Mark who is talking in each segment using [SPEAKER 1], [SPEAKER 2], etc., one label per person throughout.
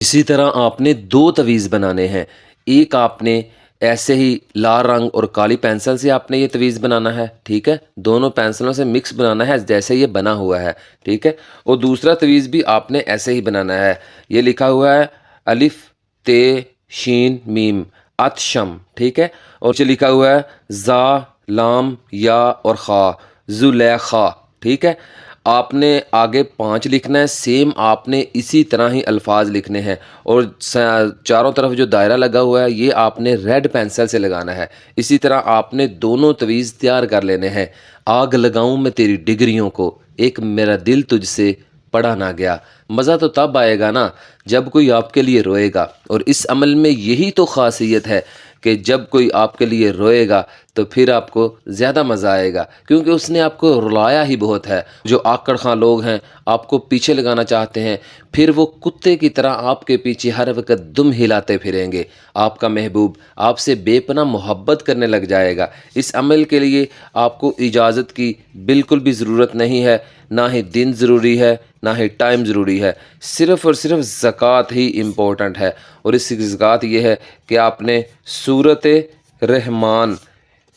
[SPEAKER 1] इसी तरह आपने 2 तवीज़ बनाने हैं। एक आपने ऐसे ही लाल रंग और काली पेंसिल से आपने ये तवीज़ बनाना है, ठीक है? दोनों पेंसिलों से मिक्स बनाना है जैसे ये बना हुआ है, ठीक है? और दूसरा तवीज़ भी आपने ऐसे ही बनाना है। ये लिखा हुआ है अलिफ, ते, शीन, मीम, अतशम, ठीक है? और जो लिखा हुआ है ज़ा, लाम, या और खा, ज़ुलेखा, ठीक है? आपने आगे 5 लिखना है, सेम आपने इसी तरह ही अल्फाज लिखने हैं। और चारों तरफ जो दायरा लगा हुआ है ये आपने रेड पेंसिल से लगाना है। इसी तरह आपने दोनों तवीज़ तैयार कर लेने हैं। आग लगाऊं मैं तेरी डिग्रियों को, एक मेरा दिल तुझसे पढ़ा ना गया। मज़ा तो तब आएगा ना जब कोई आपके लिए रोएगा। और इस अमल में यही तो ख़ासियत है कि जब कोई आपके लिए रोएगा तो फिर आपको ज़्यादा मज़ा आएगा, क्योंकि उसने आपको रुलाया ही बहुत है। जो आकड़ खां लोग हैं, आपको पीछे लगाना चाहते हैं, फिर वो कुत्ते की तरह आपके पीछे हर वक्त दुम हिलाते फिरेंगे। आपका महबूब आपसे बेपनाह मोहब्बत करने लग जाएगा। इस अमल के लिए आपको इजाज़त की बिल्कुल भी ज़रूरत नहीं है, ना ही दिन ज़रूरी है, ना ही टाइम ज़रूरी है। सिर्फ़ और सिर्फ ज़कात ही इम्पोर्टेंट है। और इस ज़कात ये है कि आपने सूरत रहमान,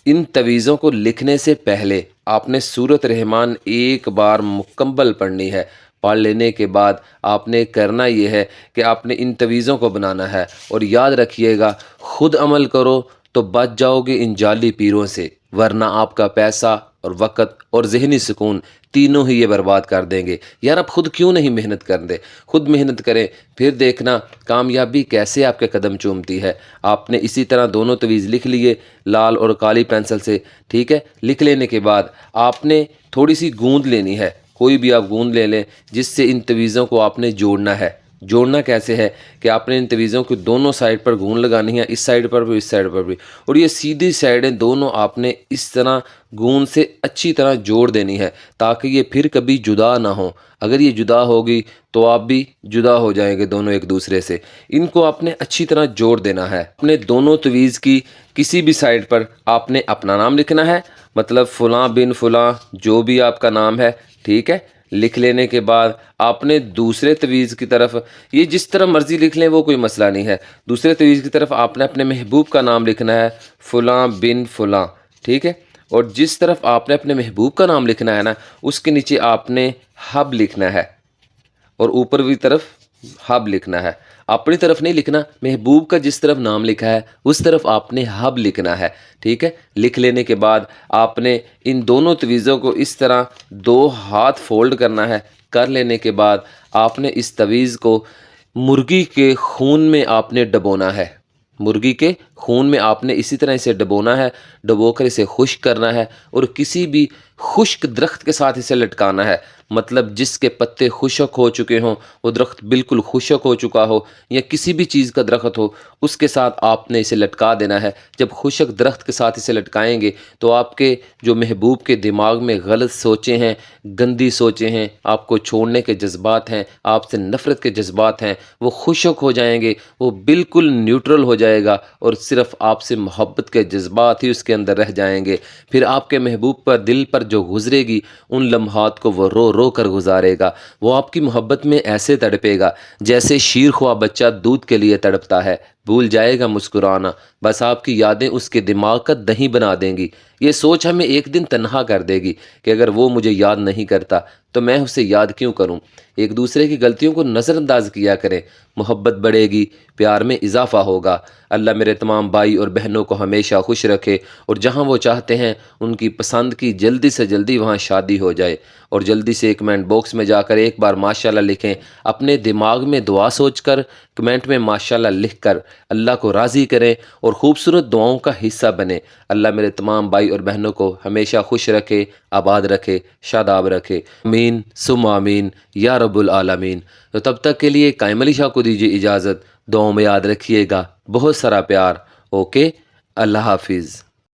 [SPEAKER 1] इन तवीज़ों को लिखने से पहले आपने सूरत रहमान एक बार मुकम्मल पढ़नी है। पढ़ लेने के बाद आपने करना ये है कि आपने इन तवीज़ों को बनाना है। और याद रखिएगा, ख़ुद अमल करो तो बच जाओगे इन जाली पीरों से, वरना आपका पैसा और वक़्त और ज़हनी सुकून तीनों ही ये बर्बाद कर देंगे। यार आप ख़ुद क्यों नहीं मेहनत कर दे? खुद मेहनत करें, फिर देखना कामयाबी कैसे आपके कदम चूमती है। आपने इसी तरह दोनों तवीज़ लिख लिए लाल और काली पेंसिल से, ठीक है? लिख लेने के बाद आपने थोड़ी सी गूंद लेनी है, कोई भी आप गूंद ले लें, जिससे इन तवीज़ों को आपने जोड़ना है। जोड़ना कैसे है कि आपने इन तवीज़ों को दोनों साइड पर गूंद लगानी है, इस साइड पर भी, इस साइड पर भी। और ये सीधी साइडें दोनों आपने इस तरह गूंद से अच्छी तरह जोड़ देनी है, ताकि ये फिर कभी जुदा ना हो। अगर ये जुदा होगी तो आप भी जुदा हो जाएंगे दोनों एक दूसरे से। इनको आपने अच्छी तरह जोड़ देना है। अपने दोनों तवीज़ की किसी भी साइड पर आपने अपना नाम लिखना है, मतलब फ़लाँ बिन फ़लाँ जो भी आपका नाम है, ठीक है? लिख लेने के बाद आपने दूसरे तवीज़ की तरफ, ये जिस तरह मर्ज़ी लिख लें वो कोई मसला नहीं है, दूसरे तवीज़ की तरफ आपने अपने महबूब का नाम लिखना है, फ़लाँ बिन फ़लाँ, ठीक है? और जिस तरफ आपने अपने महबूब का नाम लिखना है ना, उसके नीचे आपने हब लिखना है और ऊपर की तरफ हब लिखना है। अपनी तरफ नहीं लिखना, महबूब का जिस तरफ नाम लिखा है उस तरफ आपने हब लिखना है, ठीक है? लिख लेने के बाद आपने इन दोनों तवीज़ों को इस तरह 2 हाथ फोल्ड करना है। कर लेने के बाद आपने इस तवीज़ को मुर्गी के खून में आपने डुबोना है। मुर्गी के खून में आपने इसी तरह इसे डुबोना है, डुबोकर इसे खुश्क करना है और किसी भी खुश्क दरख्त के साथ इसे लटकाना है। मतलब जिसके पत्ते खुशक हो चुके हों, वो दरख्त बिल्कुल खुशक हो चुका हो, या किसी भी चीज़ का दरख्त हो, उसके साथ आपने इसे लटका देना है। जब खुशक दरख्त के साथ इसे लटकाएंगे तो आपके जो महबूब के दिमाग में गलत सोचें हैं, गंदी सोचें हैं, आपको छोड़ने के जज्बात हैं, आपसे नफ़रत के जज्बात हैं, वो खुशक हो जाएंगे, वो बिल्कुल न्यूट्रल हो जाएगा और सिर्फ़ आपसे मोहब्बत के जज्बात ही उसके अंदर रह जाएंगे। फिर आपके महबूब पर दिल पर जो गुजरेगी उन लम्हात को वो रो रो कर गुजारेगा। वो आपकी मोहब्बत में ऐसे तड़पेगा जैसे शीर ख्वाह बच्चा दूध के लिए तड़पता है। भूल जाएगा मुस्कुराना, बस आपकी यादें उसके दिमाग का दही बना देंगी। ये सोच हमें एक दिन तन्हा कर देगी कि अगर वो मुझे याद नहीं करता तो मैं उसे याद क्यों करूं। एक दूसरे की गलतियों को नज़रअंदाज किया करें, मोहब्बत बढ़ेगी, प्यार में इजाफा होगा। अल्लाह मेरे तमाम भाई और बहनों को हमेशा खुश रखे और जहां वो चाहते हैं उनकी पसंद की जल्दी से जल्दी वहां शादी हो जाए। और जल्दी से कमेंट बॉक्स में जाकर एक बार माशाल्लाह लिखें। अपने दिमाग में दुआ सोचकर कमेंट में माशाल्लाह लिखकर अल्लाह को राज़ी करें और ख़ूबसूरत दुआओं का हिस्सा बने। अल्लाह मेरे तमाम भाई और बहनों को हमेशा खुश रखे, आबाद रखे, शादाब रखे। आमीन सुम आमीन या रब्बुल आलमीन। तो तब तक के लिए कायम अली शाह को दीजिए इजाज़त। दुआओं में याद रखिएगा, बहुत सारा प्यार। ओके, अल्लाह हाफिज़।